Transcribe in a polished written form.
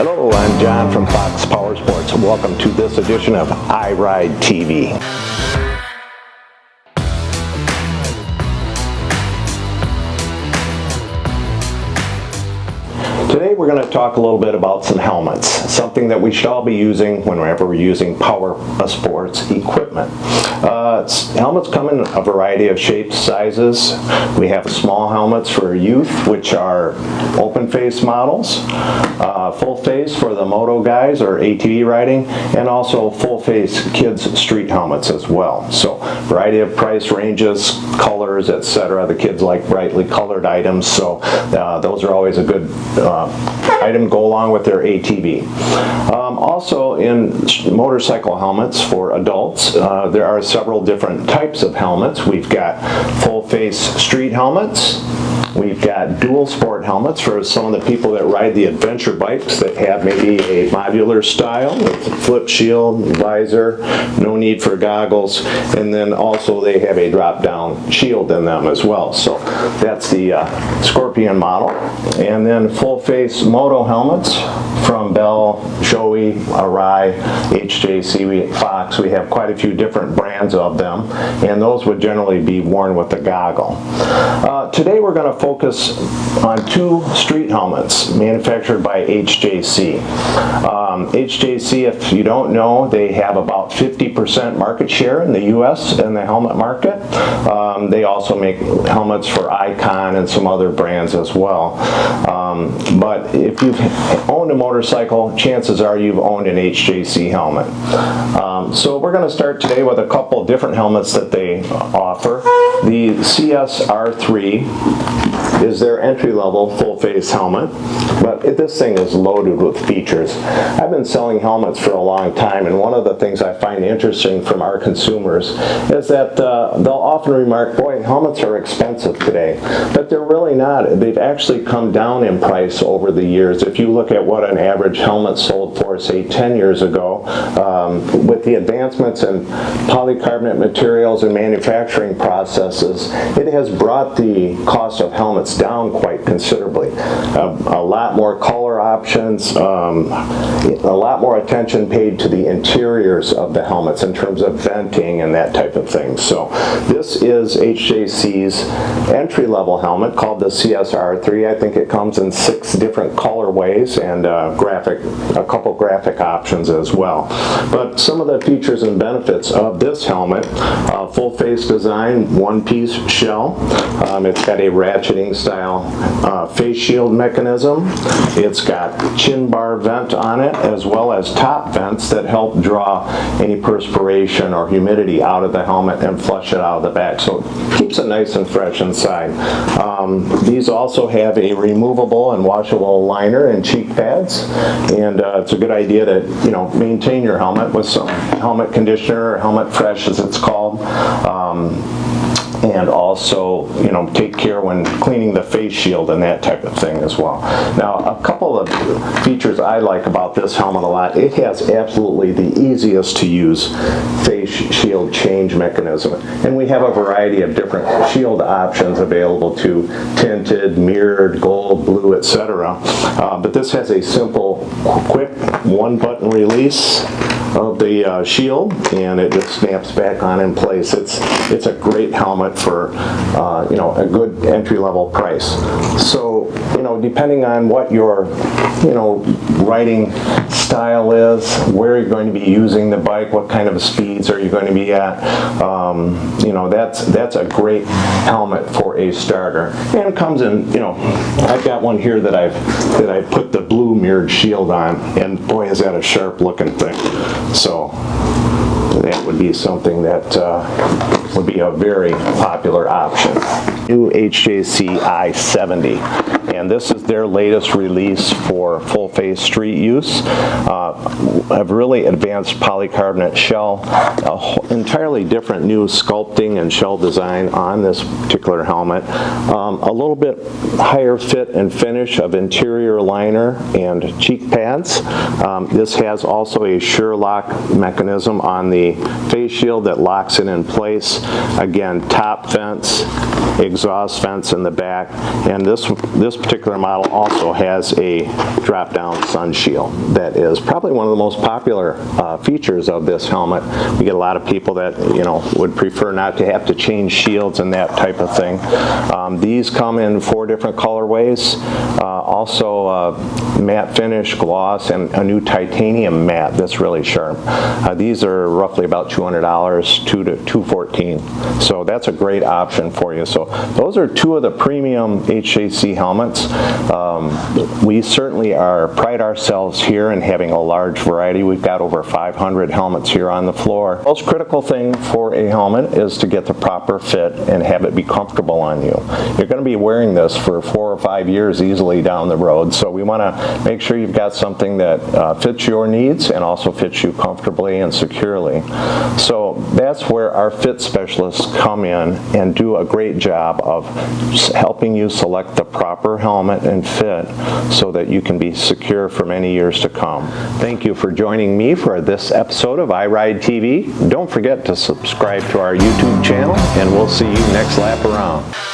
Hello, I'm John from Fox Powersports. Welcome to this edition of I Ride TV. Today we're going to talk a little bit about some helmets, something that we should all be using whenever we're using Powersports equipment. Helmets come in a variety of shapes, sizes. We have small helmets for youth, which are open face models, full face for the moto guys or ATV riding, and also full face kids street helmets as well. So variety of price ranges, colors, etc. The kids like brightly colored items, so those are always a good item to go along with their ATV. Also in motorcycle helmets for adults, there are several different types of helmets. We've got full face street helmets. We've got dual sport helmets for some of the people that ride the adventure bikes that have maybe a modular style with flip shield, visor, no need for goggles, and then also they have a drop down shield in them as well. So that's the Scorpion model. And then full face moto helmets from Bell, Shoei, Arai, HJC, Fox. We have quite a few different brands of them, and those would generally be worn with a goggle. Today we're going to focus on two street helmets manufactured by HJC. HJC, if you don't know, they have about 50% market share in the U.S. in the helmet market. They also make helmets for Icon and some other brands as well. But if you've owned a motorcycle, chances are you've owned an HJC helmet. So we're going to start today with a couple different helmets that they offer. The CSR3 is their entry-level full-face helmet, but this thing is loaded with features. I've been selling helmets for a long time, and one of the things I find interesting from our consumers is that they'll often remark, boy, helmets are expensive today, but they're really not. They've actually come down in price over the years. If you look at what an average helmet sold for, say, 10 years ago, with the advancements in polycarbonate materials and manufacturing processes, it has brought the cost of helmets down quite considerably. A lot more color options, a lot more attention paid to the interiors of the helmets in terms of venting and that type of thing. So this is HJC's entry-level helmet called the CSR3. I think it comes in 6 different colorways and a couple graphic options as well. But some of the features and benefits of this helmet: full face design, one-piece shell. It's got a ratcheting style face shield mechanism. It's got chin bar vent on it, as well as top vents that help draw any perspiration or humidity out of the helmet and flush it out of the back, so it keeps it nice and fresh inside. These also have a removable and washable liner and cheek pads, and it's a good idea to maintain your helmet with some helmet conditioner or helmet fresh, as it's called. And also, take care when cleaning the face shield and that type of thing as well. Now, a couple of features I like about this helmet a lot: it has absolutely the easiest to use face shield change mechanism. And we have a variety of different shield options available to tinted, mirrored, gold, blue, etc. But this has a simple, quick one-button release of the shield, and it just snaps back on in place. It's a great helmet for a good entry-level price. So depending on what your riding style is, where you're going to be using the bike, what kind of speeds are you going to be at, that's a great helmet for a starter. And it comes in, I've got one here that I put the blue mirrored shield on, and boy, is that a sharp looking thing. So that would be something that would be a very popular option. New HJC I-70, and this is their latest release for full face street use. A really advanced polycarbonate shell, entirely different new sculpting and shell design on this particular helmet. A little bit higher fit and finish of interior liner and cheek pads. This has also a Sure Lock mechanism on the a face shield that locks it in place. Again, top fence, exhaust fence in the back, and this particular model also has a drop-down sun shield that is probably one of the most popular features of this helmet. We get a lot of people that would prefer not to have to change shields and that type of thing. These come in 4 different colorways. Also matte finish, gloss, and a new titanium matte that's really sharp. These are roughly about $200, $214. So that's a great option for you. So those are 2 of the premium HJC helmets. We certainly pride ourselves here in having a large variety. We've got over 500 helmets here on the floor. The most critical thing for a helmet is to get the proper fit and have it be comfortable on you. You're going to be wearing this for 4 or 5 years easily down the road, so we want to make sure you've got something that fits your needs and also fits you comfortably and securely. So that's where our fit specialists come in and do a great job of helping you select the proper helmet and fit so that you can be secure for many years to come. Thank you for joining me for this episode of iRide TV. Don't forget to subscribe to our YouTube channel, and we'll see you next lap around.